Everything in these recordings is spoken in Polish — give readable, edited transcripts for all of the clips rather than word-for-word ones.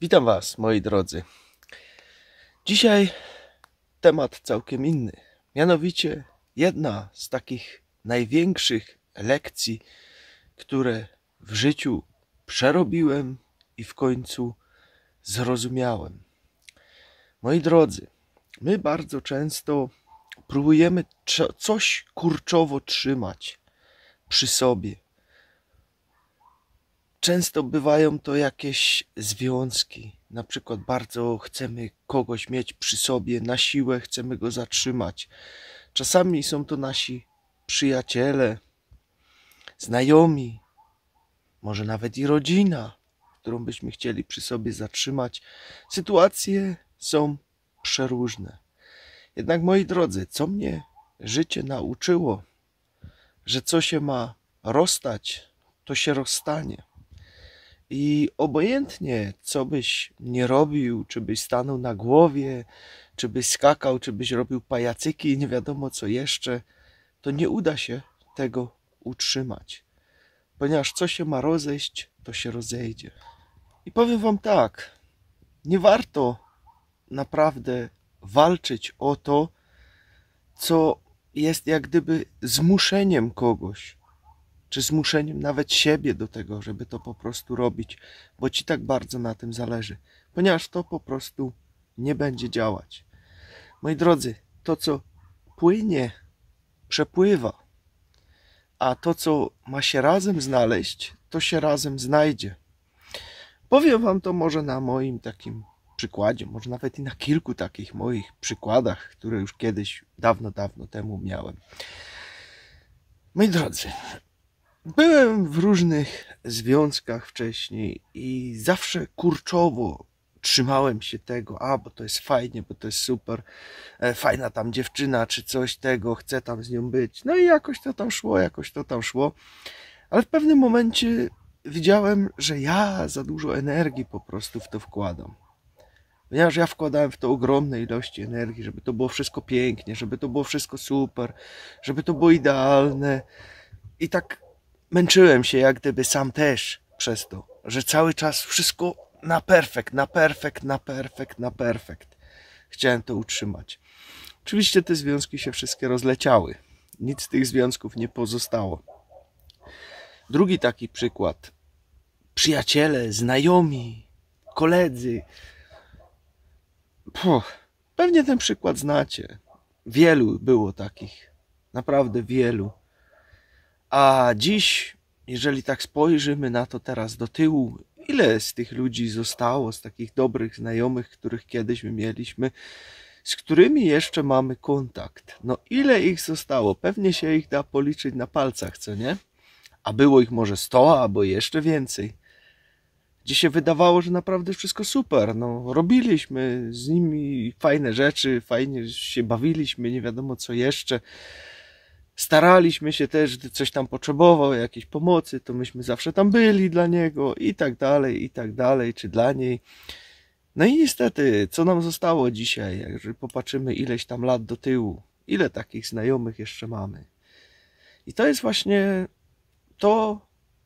Witam Was, moi drodzy. Dzisiaj temat całkiem inny. Mianowicie jedna z takich największych lekcji, które w życiu przerobiłem i w końcu zrozumiałem. Moi drodzy, my bardzo często próbujemy coś kurczowo trzymać przy sobie. Często bywają to jakieś związki. Na przykład bardzo chcemy kogoś mieć przy sobie, na siłę chcemy go zatrzymać. Czasami są to nasi przyjaciele, znajomi, może nawet i rodzina, którą byśmy chcieli przy sobie zatrzymać. Sytuacje są przeróżne. Jednak, moi drodzy, co mnie życie nauczyło, że co się ma rozstać, to się rozstanie. I obojętnie, co byś nie robił, czy byś stanął na głowie, czy byś skakał, czy byś robił pajacyki i nie wiadomo co jeszcze, to nie uda się tego utrzymać. Ponieważ co się ma rozejść, to się rozejdzie. I powiem Wam tak, nie warto naprawdę walczyć o to, co jest jak gdyby zmuszeniem kogoś, czy zmuszeniem nawet siebie do tego, żeby to po prostu robić, bo Ci tak bardzo na tym zależy, ponieważ to po prostu nie będzie działać. Moi drodzy, to co płynie, przepływa, a to co ma się razem znaleźć, to się razem znajdzie. Powiem Wam to może na moim takim przykładzie, może nawet i na kilku takich moich przykładach, które już kiedyś, dawno temu miałem. Moi drodzy, byłem w różnych związkach wcześniej i zawsze kurczowo trzymałem się tego, bo to jest fajnie, bo to jest super, fajna tam dziewczyna czy coś tego, chcę tam z nią być. No i jakoś to tam szło, ale w pewnym momencie widziałem, że ja za dużo energii po prostu w to wkładam. Ponieważ ja wkładałem w to ogromne ilości energii, żeby to było wszystko pięknie, żeby to było wszystko super, żeby to było idealne. I tak męczyłem się jak gdyby sam też przez to, że cały czas wszystko na perfekt. Chciałem to utrzymać. Oczywiście te związki się wszystkie rozleciały. Nic z tych związków nie pozostało. Drugi taki przykład. Przyjaciele, znajomi, koledzy. Pewnie ten przykład znacie. Wielu było takich. Naprawdę wielu. A dziś, jeżeli tak spojrzymy na to teraz do tyłu, ile z tych ludzi zostało, z takich dobrych znajomych, których kiedyś my mieliśmy, z którymi jeszcze mamy kontakt? No ile ich zostało? Pewnie się ich da policzyć na palcach, co nie? A było ich może 100, albo jeszcze więcej. Gdzie się wydawało, że naprawdę wszystko super. No, robiliśmy z nimi fajne rzeczy, fajnie się bawiliśmy, nie wiadomo co jeszcze. Staraliśmy się też, gdy coś tam potrzebował, jakiejś pomocy, to myśmy zawsze tam byli dla niego i tak dalej, czy dla niej. No i niestety, co nam zostało dzisiaj, jak popatrzymy ileś tam lat do tyłu, ile takich znajomych jeszcze mamy. I to jest właśnie to,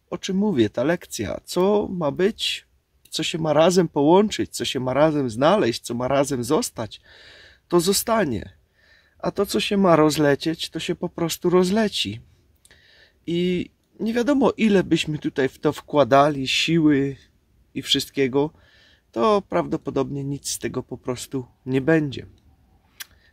o czym mówię, ta lekcja, co ma być, co się ma razem połączyć, co się ma razem znaleźć, co ma razem zostać, to zostanie. A to, co się ma rozlecieć, to się po prostu rozleci. I nie wiadomo, ile byśmy tutaj w to wkładali siły i wszystkiego, to prawdopodobnie nic z tego po prostu nie będzie.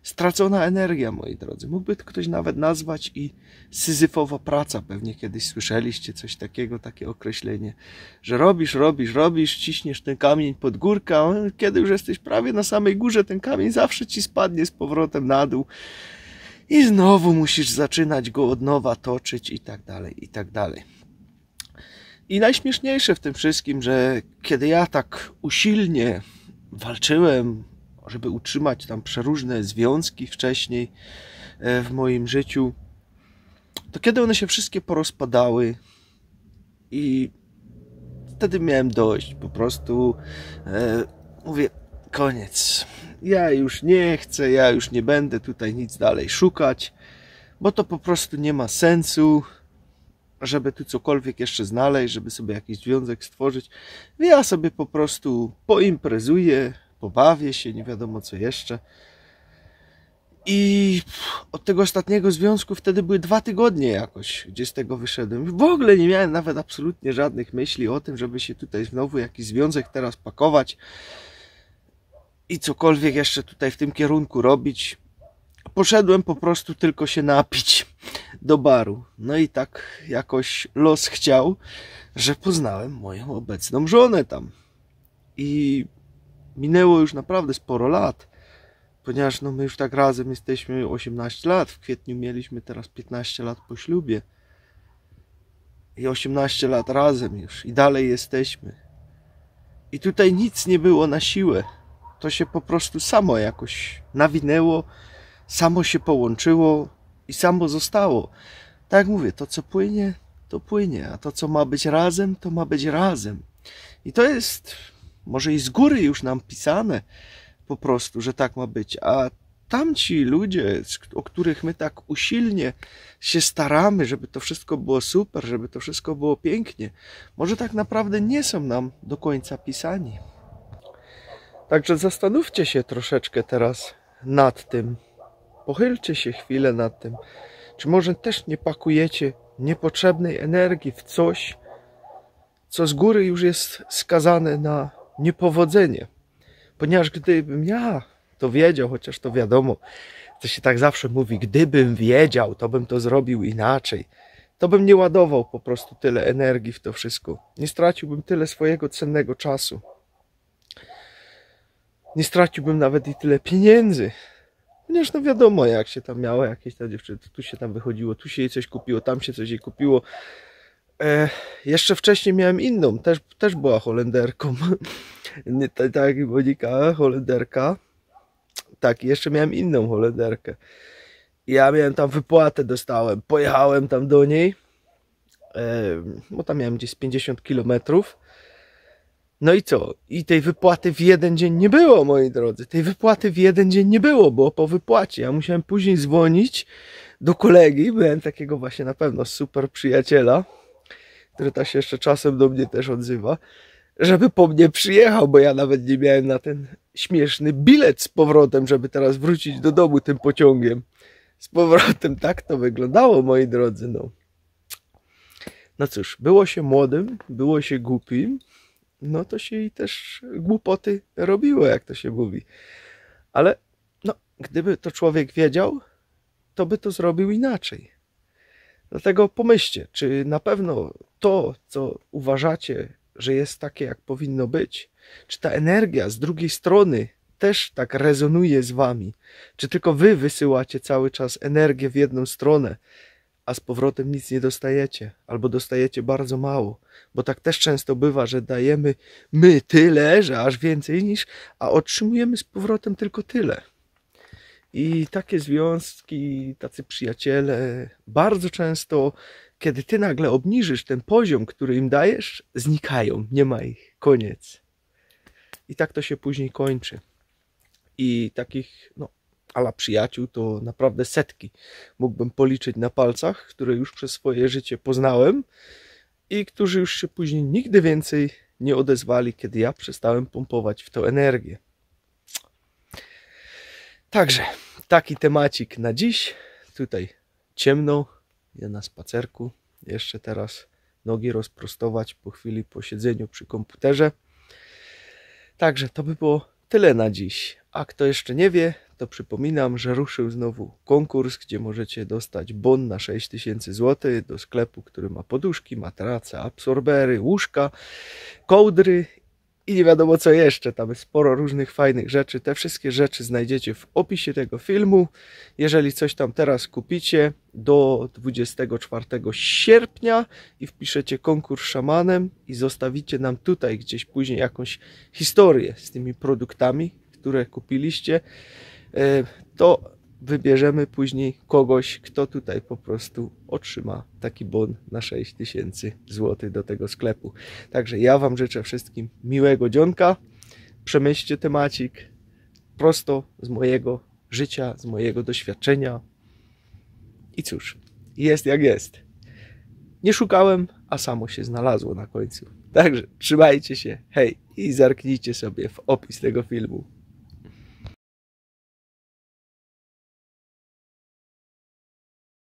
Stracona energia, moi drodzy. Mógłby to ktoś nawet nazwać i syzyfowa praca. Pewnie kiedyś słyszeliście coś takiego, takie określenie, że robisz, ciśniesz ten kamień pod górkę, a kiedy już jesteś prawie na samej górze, ten kamień zawsze ci spadnie z powrotem na dół i znowu musisz zaczynać go od nowa toczyć i tak dalej. I najśmieszniejsze w tym wszystkim, że kiedy ja tak usilnie walczyłem, żeby utrzymać tam przeróżne związki wcześniej w moim życiu, to kiedy one się wszystkie porozpadały i wtedy miałem dość, po prostu mówię, koniec, ja już nie chcę, ja już nie będę tutaj nic dalej szukać, bo to po prostu nie ma sensu, żeby tu cokolwiek jeszcze znaleźć, żeby sobie jakiś związek stworzyć. Ja sobie po prostu poimprezuję, pobawię się, nie wiadomo co jeszcze. I od tego ostatniego związku wtedy były 2 tygodnie jakoś, gdzie z tego wyszedłem. W ogóle nie miałem nawet absolutnie żadnych myśli o tym, żeby się tutaj znowu jakiś związek teraz pakować i cokolwiek jeszcze tutaj w tym kierunku robić. Poszedłem po prostu tylko się napić do baru. No i tak jakoś los chciał, że poznałem moją obecną żonę tam. I minęło już naprawdę sporo lat, ponieważ no my już tak razem jesteśmy 18 lat. W kwietniu mieliśmy teraz 15 lat po ślubie. I 18 lat razem już. I dalej jesteśmy. I tutaj nic nie było na siłę. To się po prostu samo jakoś nawinęło, samo się połączyło i samo zostało. Tak jak mówię, to co płynie, to płynie, a to co ma być razem, to ma być razem. I to jest może i z góry już nam pisane po prostu, że tak ma być, a tamci ludzie, o których my tak usilnie się staramy, żeby to wszystko było super, żeby to wszystko było pięknie, może tak naprawdę nie są nam do końca pisani. Także zastanówcie się troszeczkę teraz nad tym. Pochylcie się chwilę nad tym. Czy może też nie pakujecie niepotrzebnej energii w coś, co z góry już jest skazane na niepowodzenie? Ponieważ gdybym ja to wiedział, chociaż to wiadomo, to się tak zawsze mówi, gdybym wiedział, to bym to zrobił inaczej. To bym nie ładował po prostu tyle energii w to wszystko. Nie straciłbym tyle swojego cennego czasu. Nie straciłbym nawet i tyle pieniędzy. Ponieważ no wiadomo, jak się tam miało jakieś tam dziewczyny, tu się tam wychodziło, tu się jej coś kupiło, tam się coś jej kupiło. Jeszcze wcześniej miałem inną, też była Holenderką. Nie tak jak Monika, Holenderka. Tak, jeszcze miałem inną Holenderkę. Ja miałem tam wypłatę, dostałem. Pojechałem tam do niej, bo tam miałem gdzieś 50 km. No i co? I tej wypłaty w jeden dzień nie było, moi drodzy. Tej wypłaty w jeden dzień nie było, było po wypłacie. Ja musiałem później dzwonić do kolegi. Byłem takiego właśnie na pewno super przyjaciela, który też jeszcze czasem do mnie też odzywa, żeby po mnie przyjechał, bo ja nawet nie miałem na ten śmieszny bilet z powrotem, żeby teraz wrócić do domu tym pociągiem. Z powrotem tak to wyglądało, moi drodzy. No cóż, było się młodym, było się głupim, no to się i też głupoty robiło, jak to się mówi. Ale no, gdyby to człowiek wiedział, to by to zrobił inaczej. Dlatego pomyślcie, czy na pewno to, co uważacie, że jest takie, jak powinno być, czy ta energia z drugiej strony też tak rezonuje z wami, czy tylko wy wysyłacie cały czas energię w jedną stronę, a z powrotem nic nie dostajecie, albo dostajecie bardzo mało, bo tak też często bywa, że dajemy my tyle, że aż więcej niż, a otrzymujemy z powrotem tylko tyle. I takie związki, tacy przyjaciele, bardzo często, kiedy ty nagle obniżysz ten poziom, który im dajesz, znikają, nie ma ich, koniec. I tak to się później kończy. I takich, no, ala przyjaciół to naprawdę setki mógłbym policzyć na palcach, które już przez swoje życie poznałem i którzy już się później nigdy więcej nie odezwali, kiedy ja przestałem pompować w to energię. Także taki temacik na dziś. Tutaj ciemno, ja na spacerku. Jeszcze teraz nogi rozprostować po chwili posiedzeniu przy komputerze. Także to by było tyle na dziś. A kto jeszcze nie wie, to przypominam, że ruszył znowu konkurs, gdzie możecie dostać bon na 6000 zł do sklepu, który ma poduszki, materace, absorbery, łóżka, kołdry i nie wiadomo co jeszcze. Tam jest sporo różnych fajnych rzeczy. Te wszystkie rzeczy znajdziecie w opisie tego filmu. Jeżeli coś tam teraz kupicie do 24 sierpnia i wpiszecie konkurs szamanem i zostawicie nam tutaj gdzieś później jakąś historię z tymi produktami, które kupiliście, to wybierzemy później kogoś, kto tutaj po prostu otrzyma taki bon na 6000 zł do tego sklepu. Także ja wam życzę wszystkim miłego dzionka. Przemyślcie temacik prosto z mojego życia, z mojego doświadczenia. I cóż, jest jak jest. Nie szukałem, a samo się znalazło na końcu. Także trzymajcie się, hej i zerknijcie sobie w opis tego filmu.